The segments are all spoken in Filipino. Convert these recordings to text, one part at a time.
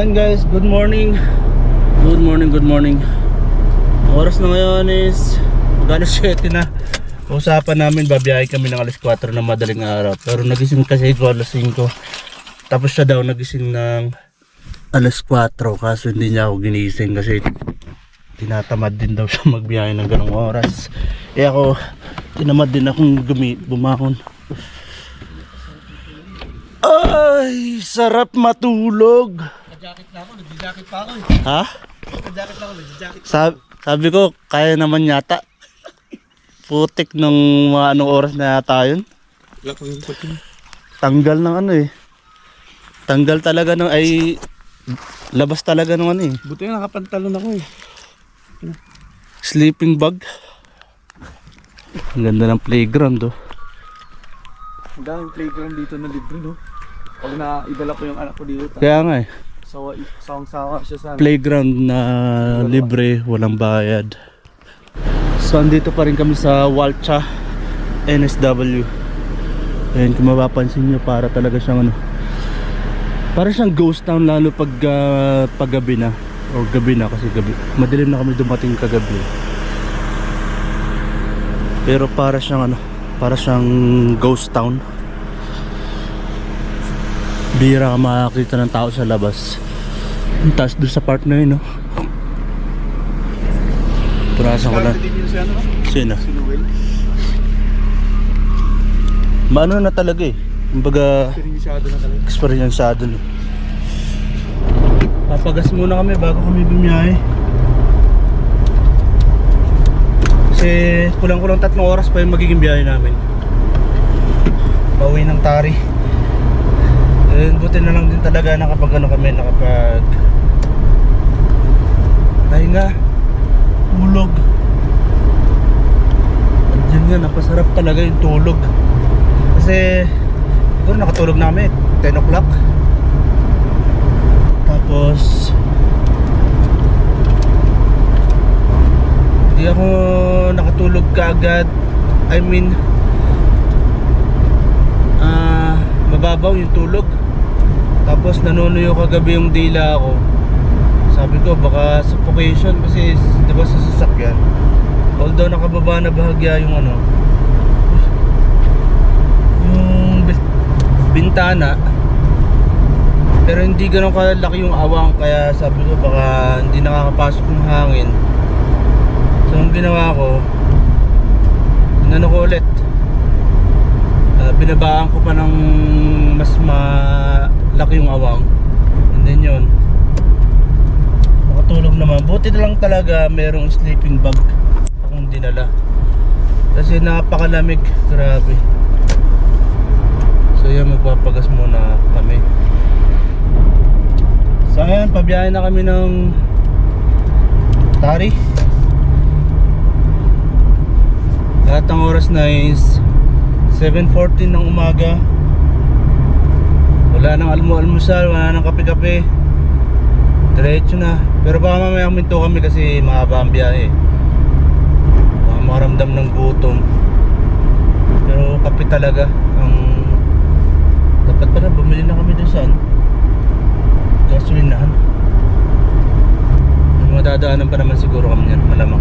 Ayan guys, good morning. Good morning. Oras na ngayon is mag-alas 7 na. Usapan namin babiyahe kami ng alas 4 na madaling araw. Pero nagising kasi ko alas 5. Tapos siya daw nagising ng alas 4. Kaso hindi niya ako ginising kasi tinatamad din daw siya magbiyahe ng ganong oras. Eh ako, tinamad din akong bumangon. Ay, sarap matulog. Nag-jacket na ako, nag-jacket pa ako eh. Ha? Nag-jacket na ako, nag-jacket. Sabi ko, kaya naman yata. Putik nung mga anong oras na yata yun. Wala ko yung sakin. Tanggal ng ano eh. Tanggal talaga ng ay labas talaga ng ano eh. Buti nga nakapantalon ako eh. Sleeping bag. Ang ganda ng playground oh. Ang daming playground dito na libre no. Pag naidala ko yung anak ko dito. Kaya nga eh. Sawang-sawa siya sa Playground na libre, walang bayad. So andito pa rin kami sa Walcha NSW. Ayan, kung mapapansin nyo, para talaga siyang ano, para siyang ghost town, lalo pag gabi na. O gabi na, kasi gabi, madilim na kami dumating kagabi. Pero para siyang ano, para siyang ghost town. Bira ka makakita ng tao sa labas. Tapos doon sa part na yun, no? Purasan ko lang. Sino? Sinuwel. Maano na talaga eh. Kumbaga, Serinyado na talaga. eksperyensado na. Papagas muna kami bago kami bumiyahe. Kasi kulang-kulang 3 oras pa yung magiging biyahe namin. Pauwi ng Tari. Buti na lang din talaga nakapag ano kami, nakapag pahinga, tulog. Diyan nga, napasarap talaga yung tulog. Kasi siguro nakatulog namin 10 o'clock. Tapos hindi ako nakatulog kaagad. I mean mababaw yung tulog. Tapos nanunuyo kagabi yung dila ako. Sabi ko baka suffocation kasi diba sa sasakyan. Although nakababa na bahagya yung ano, yung bintana, pero hindi ganun kalaki yung awang. Kaya sabi ko baka hindi nakakapasok yung hangin. So ang ginawa ko, inano ko ulit, binabaan ko pa ng mas malaki yung awang. And then yun, nakatulog naman. Buti na lang talaga merong sleeping bag akong dinala, kasi napakalamig, grabe. So yan, magpapagas muna kami. So ayan, pabiyahe na kami ng Tari. Lahat ng oras na is 7:14 ng umaga. Wala nang almusal, wala nang kape-kape. Diretso na. Pero baka mamaya minto kami kasi mahaba ang biyahe. Baka makaramdam ng gutom. Pero kape talaga ang dapat pala. Bumili na kami dun sa gasolinahan. May mga dadaanan pa naman siguro kami yan, malamang.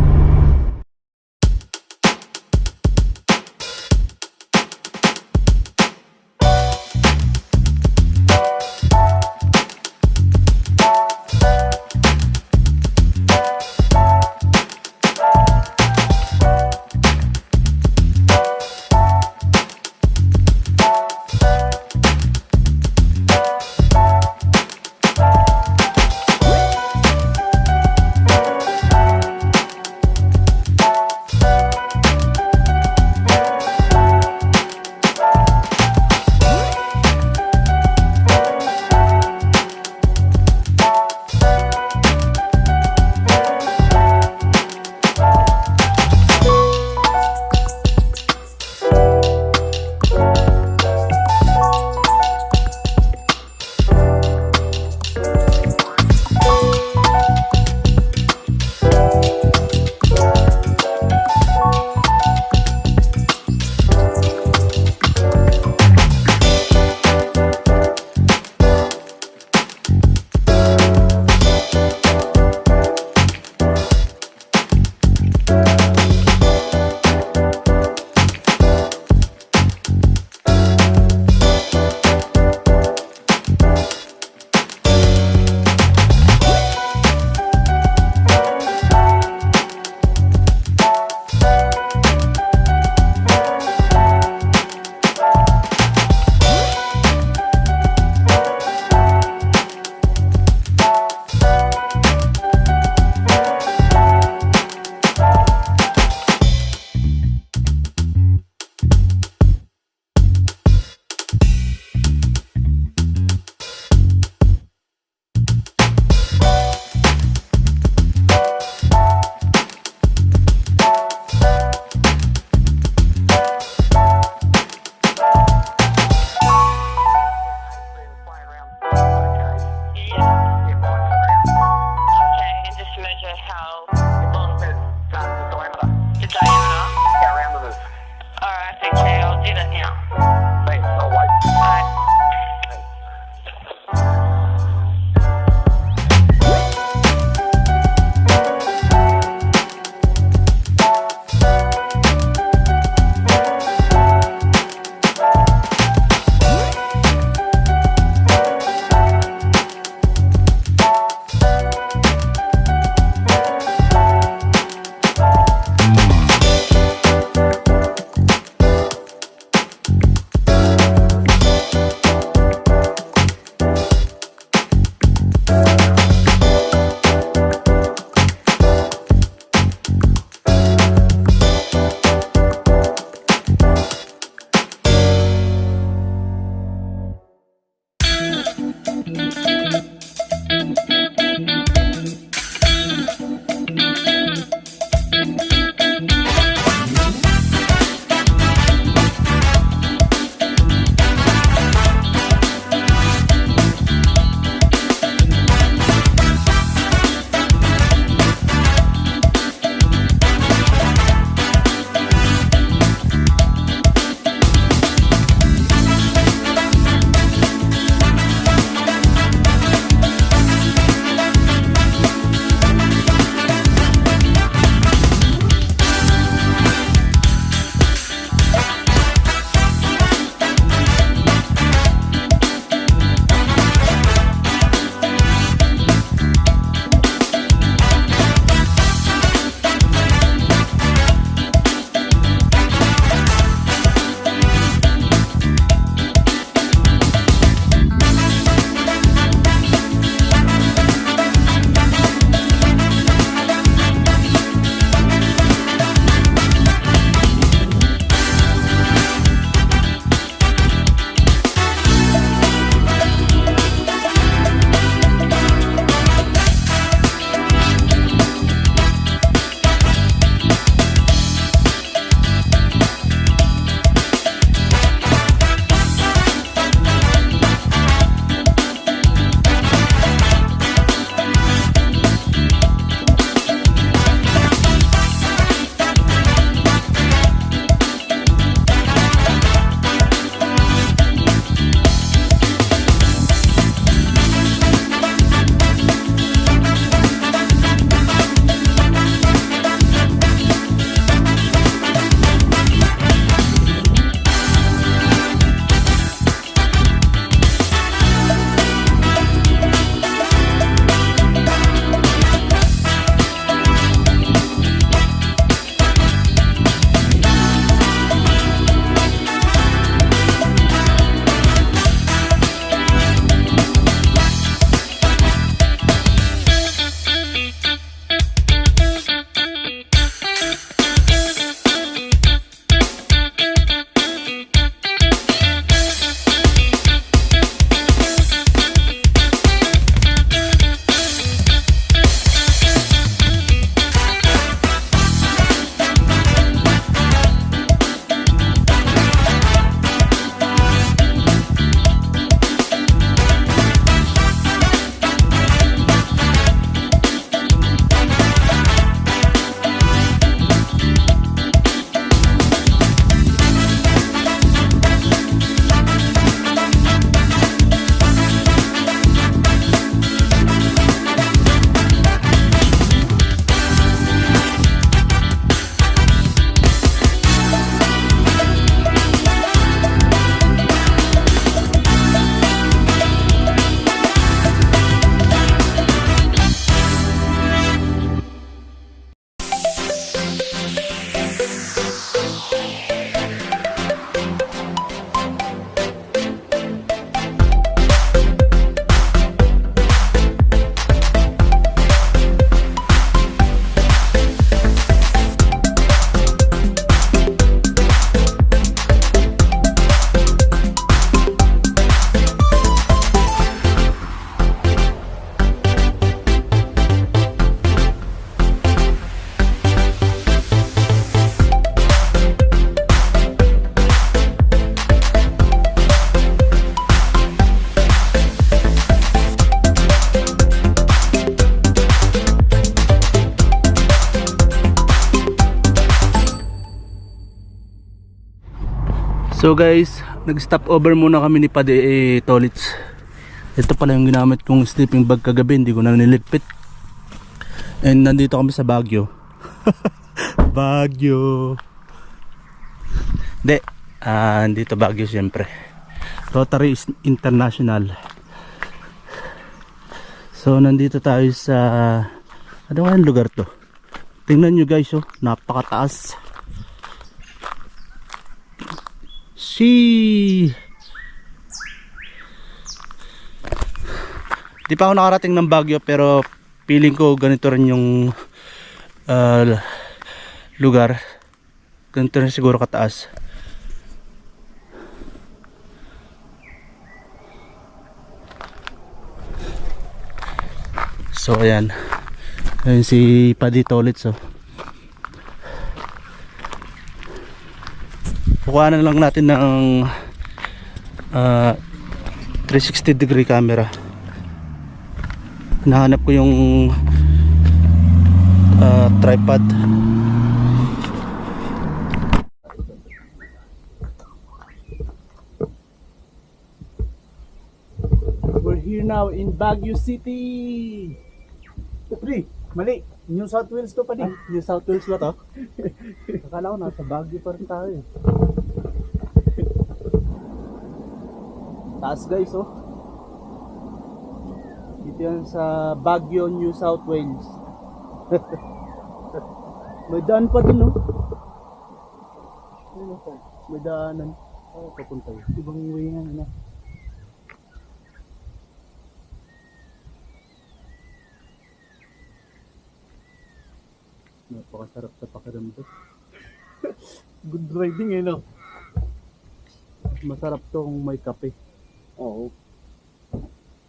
So guys, nag-stop over muna kami ni Padi Tolits. Ito pala yung ginamit kong sleeping bag kagabi, hindi ko na nilipit. And nandito kami sa Baguio. Baguio. Hindi, dito Baguio siyempre. Rotary International. So nandito tayo sa ano kayang lugar to? Tingnan nyo guys, oh, napakataas. Di pa ako nakarating ng Baguio, pero feeling ko ganito rin yung lugar. Ganito rin siguro kataas. So ayan. Ayan si Padi Tolits, oh. Kukuhanan lang natin ng 360 degree camera. Hinahanap ko yung tripod. We're here now in Baguio City. Pre, mali. New South Wales to pa din. New South Wales ba to? Akala ko nasa Baguio pa rin tayo eh. Taas guys, oh. Dito yan sa Baguio, New South Wales. May daan pa din, oh. May daanan. Oh, papunta yun. Ibang way nga na. Napakasarap sa pakiramdam. Good driving eh, no? Masarap to kung may kape. Oo.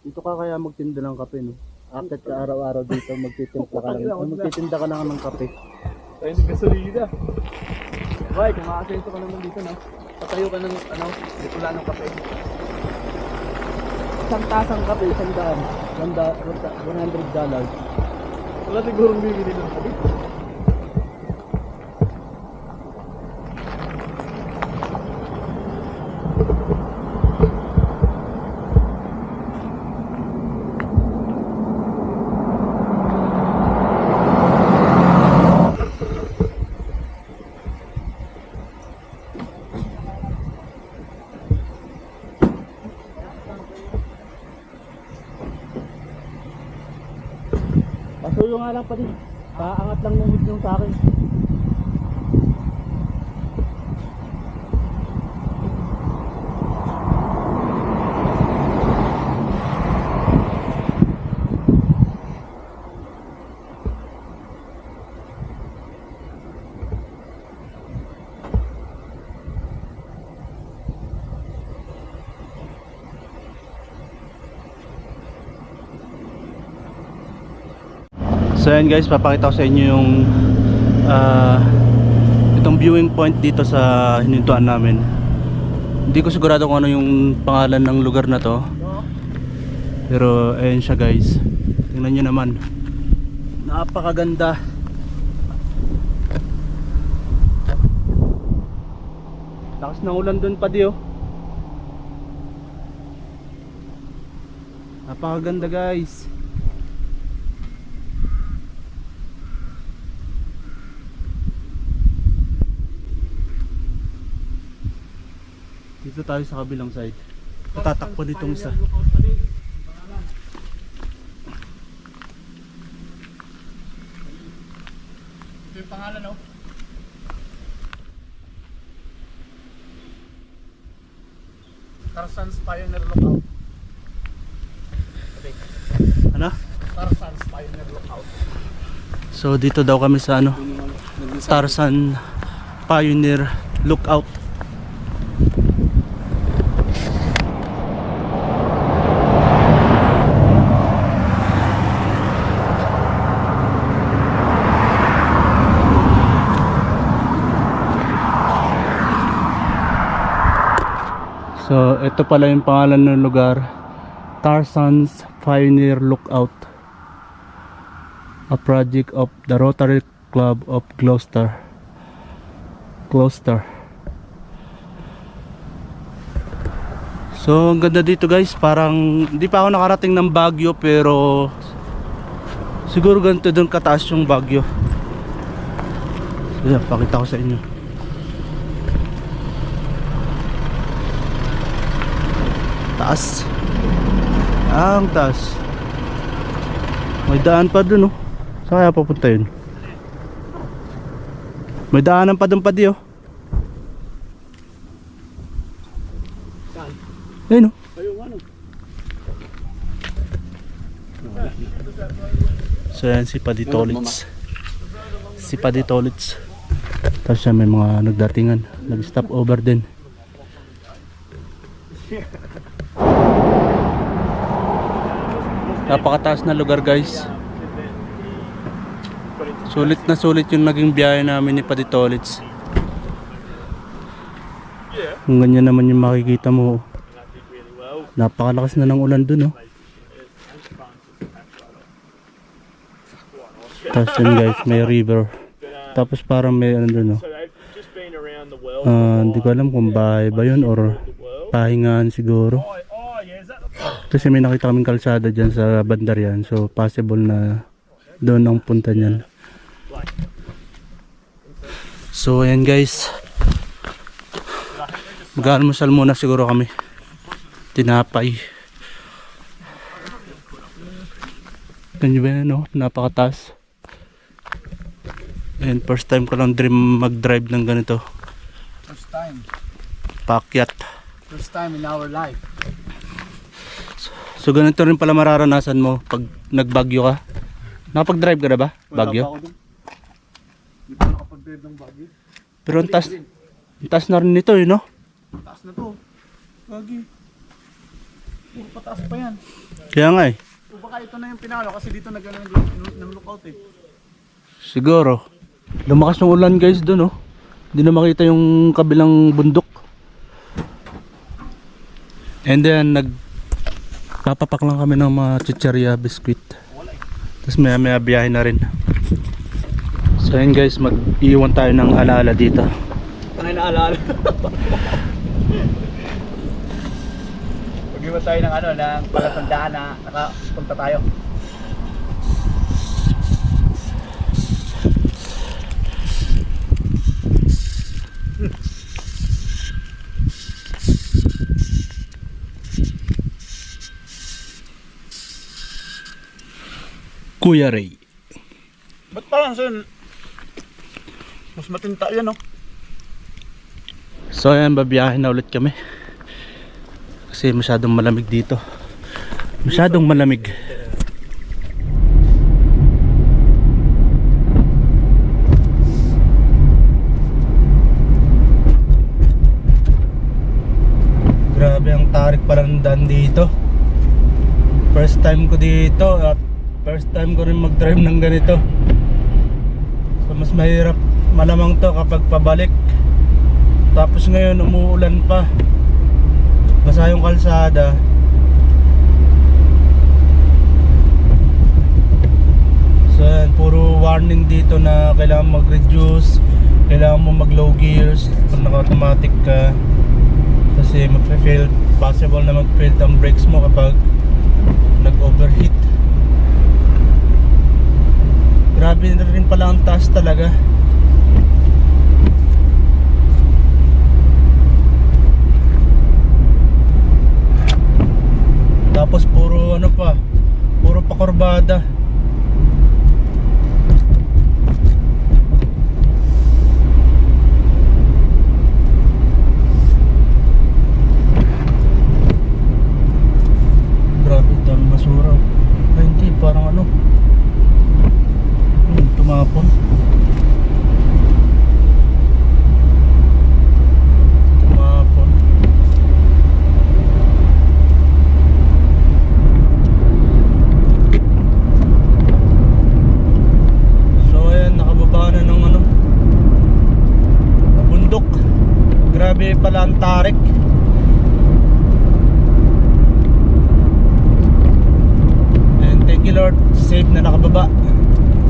Dito ka kaya magtinda ng kape, no? Akit ka araw-araw dito, magtitinda ka lang ng kape. Tayo ng gasolina. Bay, kung makasento ka naman dito, no? Patayo ka ng, pula ng kape. Isang tasang kape, $100. Wala sigurong bibili ng kape. Pasuyo nga lang pa din. Paangat lang ng video sa akin. So yan guys, papakita ko sa inyo yung itong viewing point dito sa hinintuan namin. Hindi ko sigurado kung ano yung pangalan ng lugar na to, pero ayan siya guys. Tingnan nyo naman, napakaganda. Lakas ng ulan dun pa di, oh. Napakaganda guys. Dito tayo sa kabilang side. Natatakpo ditong isa. Ito yung pangalan, no? Tarzan's Pioneer Lookout. Okay. Ano? Tarzan's Pioneer Lookout. So dito daw kami sa ano? Tarzan Pioneer Lookout. So ito pala yung pangalan ng lugar, Tarzan's Pioneer Lookout, a project of the Rotary Club of Gloucester. So ang ganda dito guys, parang hindi pa ako nakarating ng Baguio pero siguro ganito doon kataas yung Baguio. So yan, pakita ko sa inyo. Taas. Ang taas. May daan pa dun oh. Saan kaya papunta yun? May daanan pa dun pa di oh. Saan? Ayun oh. Ayun, ano? So yan si Paditolits. Si Paditolits. Tapos siya may mga nagdatingan. Nag-stop over din. Napakataas na lugar guys. Sulit na sulit yung naging biyahe namin ni Paditolits. Kung ganyan naman yung makikita mo. Napakalakas na ng ulan dun oh. Tapos yun guys, may river. Tapos parang may ano dun oh. Hindi ko alam kung bahay ba yun or pahingaan siguro. Kasi may nakita kaming kalsada dyan sa bandar yan. So possible na doon ang punta niyan. So ayan guys, mag-almusal muna siguro kami. Tinapay. Ganyan ba yan no? Napakataas. And first time ko lang mag-drive ng ganito. First time. Paakyat. First time in our life. So ganito rin pala mararanasan mo pag nagbagyo ka. Nakapag-drive ka na ba? Bagyo? Hindi ko nakapag-drive ng Baguio. Pero ang taas na rin nito no? Taas na to. Gagi. Puro pataas pa yan. Kaya nga eh. O baka ito na yung pinalo kasi dito ng lookout eh. Siguro. Lumakas yung ulan guys doon oh. Hindi na makita yung kabilang bundok. And then nagpapapak lang kami ng mga chicharia biscuit. Tapos maya biyahe na rin. So yun guys, mag-iwan tayo ng alaala dito. Tangay na alala. Mag-iwan tayo ng ano, ng palatandaan na nakapunta tayo. Kuya Ray. Ba't parang saan? Mas matinta yan oh. So ayan, babiyahe na ulit kami. Kasi masyadong malamig dito. Masyadong malamig. Grabe ang tarik parang daan dito. First time ko dito at first time ko rin mag-drive ng ganito. So mas mahirap malamang to kapag pabalik. Tapos ngayon umuulan pa. Basa yung kalsada. So yan, puro warning dito na kailangan mag-reduce, kailangan mo mag-low gears pag naka-automatic ka. Kasi mag-fail, possible na mag-fail ang brakes mo kapag nag-overheat. Grabe na rin pala ang taas talaga. Tapos puro ano pa, puro pakurbada. Grabe, dami basura. Ay hindi, parang ano, tumapon. Grabe pala ang tarik. And thank you Lord, safe na nakababa.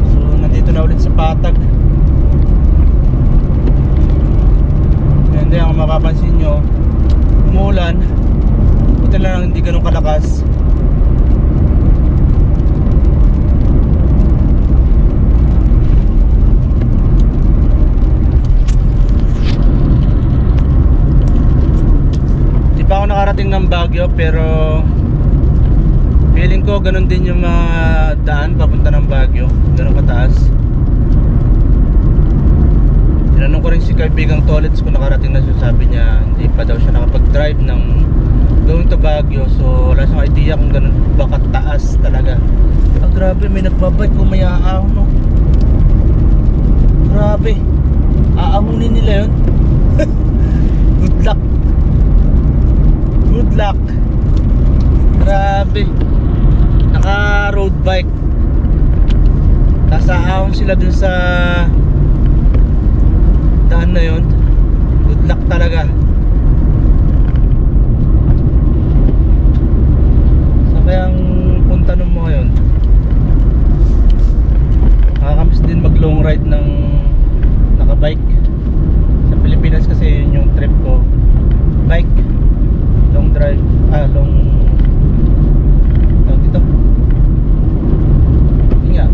So nandito na ulit sa Patag. And then ang mapapansin nyo, umuulan. buti lang hindi ganun kalakas. Di pa ako nakarating ng Baguio, pero feeling ko ganun din yung mga daan papunta ng Baguio, ganun kataas. Tinanong ko rin si kaibigang Tolits kung nakarating na siya. Sabi niya hindi pa daw siya nakapag-drive ng going to Baguio, so wala siyang idea kung ganun ba kataas talaga. Ah, grabe, may nagbabike kung may aahon, no? Grabe, aahunin nila yun. Good luck. Good luck. Grabe, naka road bike, nasa ahon sila dun sa daan na yun. Good luck talaga. Saan kayang punta nun mo ngayon? Nakakamiss din mag long ride ng nakabike. Sa Pilipinas kasi yun yung trip ko, bike, long drive, long dito. Yun nga,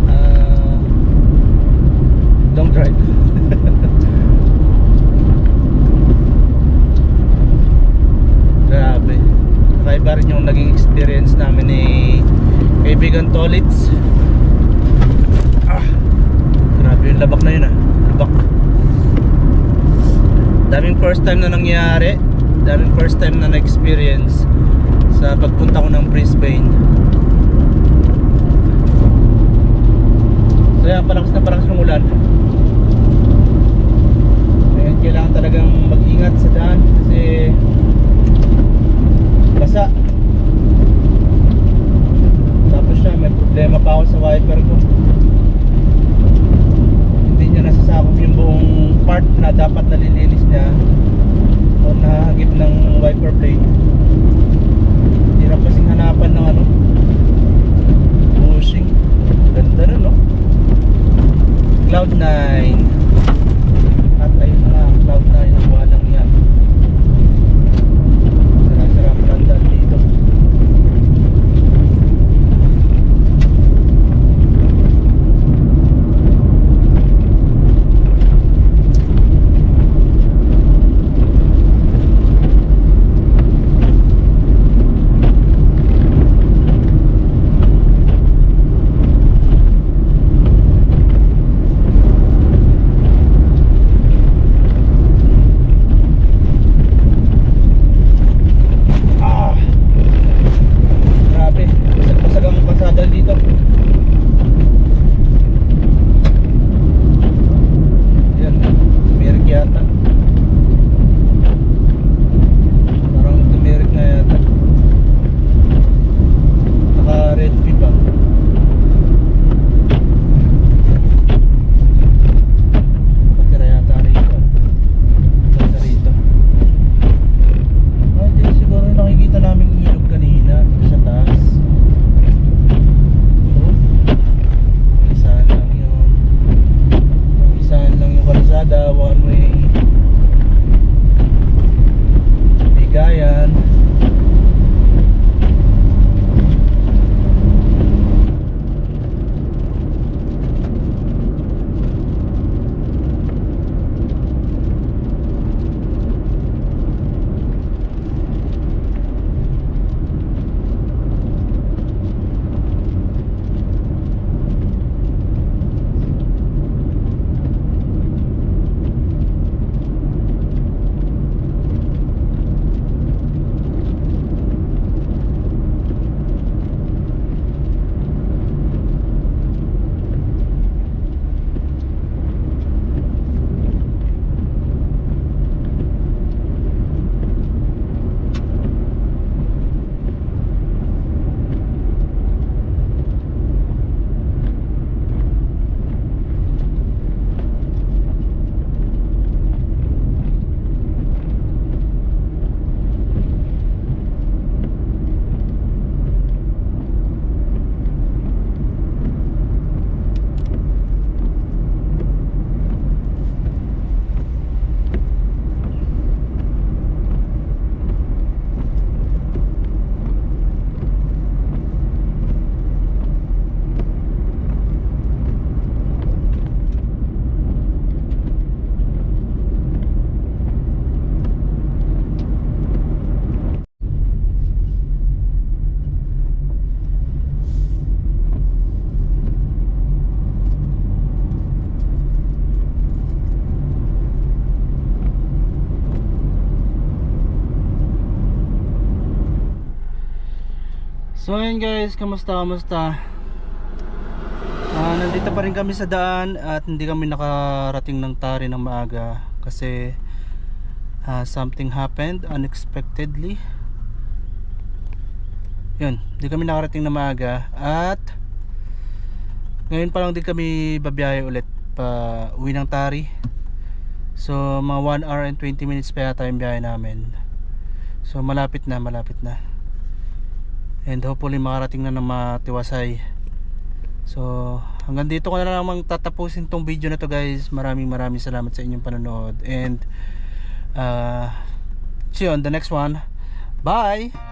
long drive. Grabe, kakaiba rin yung naging experience namin ni kaibigan Tolits. Grabe yung labak na yun, labak. Daming first time na nangyari, daming first time na na-experience sa pagpunta ko ng Brisbane. So yan, palakas ng ulan. Kaya kailangan talagang mag-ingat sa daan kasi basa. Tapos siya, may problema pa ako sa wiper ko. Hindi niya nasasakop yung buong part na dapat nalilinis niya o nahagip ng wiper blade. Hirap kasing hanapan ng bushing. Ganda na, no? Cloud9. At ayun na nga, Cloud9 ang walang yan. Sarap landaan dito. So ayun guys, kamusta? Nandito pa rin kami sa daan at hindi kami nakarating ng Tari ng maaga kasi something happened unexpectedly. Yun, hindi kami nakarating na maaga at ngayon pa lang din kami babiyahe ulit pa uwi ng Tari. So mga 1 hour and 20 minutes pa yata yung biyahe namin. So malapit na. And hopefully makarating na ng matiwasay. So hanggang dito ko na lamang tatapusin tong video na to guys. Maraming salamat sa inyong panonood. And see you on the next one. Bye!